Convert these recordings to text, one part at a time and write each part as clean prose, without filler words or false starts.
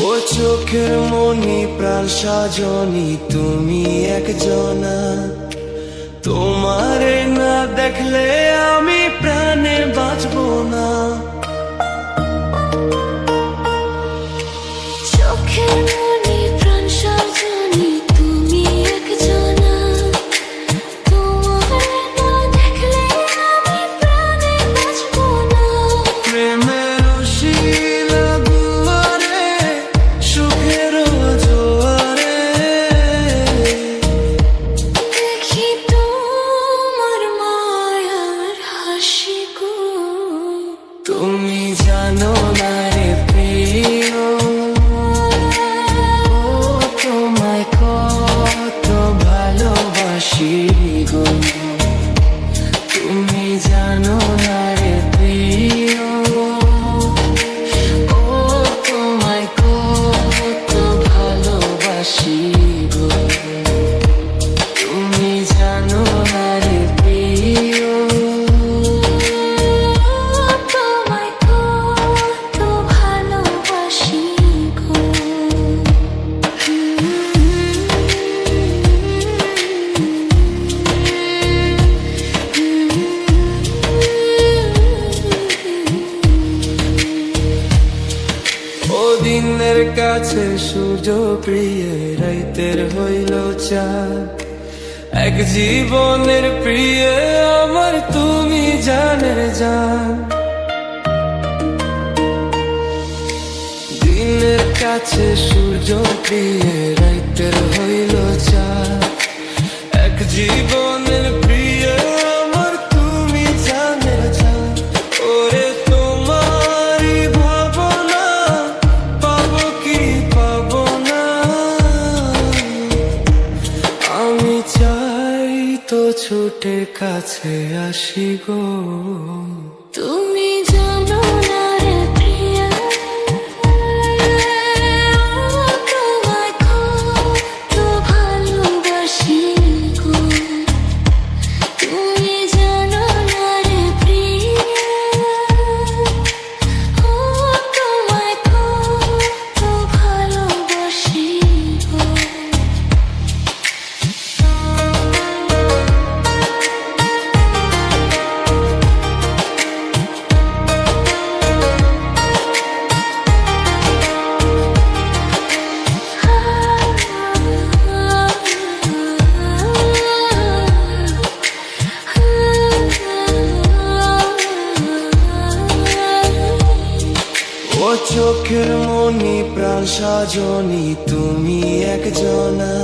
ও চোখের মনি প্রাণ সাজনি তুমি একজনা, তোমারে না দেখলে আমি প্রাণে বাঁচবো না। চোখের মনি প্রাণ সাজনি তুমি একজনা, তোমারে না দেখলে আমি প্রাণে বাঁচবো না। প্রেমের শিলা দুয়ারে সুখের জোয়ারে দেখি তোমার মায়ার হাসি গো। তুমি জানো না রে প্রিয়, ও তোমায় কত ভালোবাসি গো। তুমি জানো না রে প্রিয়, ও তোমায় কত ভালোবাসি গো। তুমি জানো না রে প্রিয়, তোমায় কত ভালোবাসি গো। ও দিনের কাছে সূর্য প্রিয়, রাইতের হইল চাঁদ। এক জীবনের প্রিয় আমার তুমি জানের জান। দিনের কাছে সূর্য প্রিয়, রাইতের হইল চাঁদ। এক জীবনের প্রিয় আমার তুমি জানের জান। ওরে তোমারই ভাবনা পাবো কি পাবো না, আমি চাই তো ছুটে কাছে আসি গো। তুমি জানো না রে প্রিয়া, তোমায় কত ভালোবাসি গো। তুমি জানো না রে প্রিয়া, তোমায় কত ভালোবাসি গো। ও চোখের মনি প্রাণ সাজনি তুমি একজনা,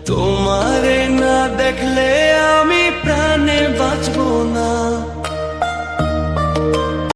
তোমারে না দেখলে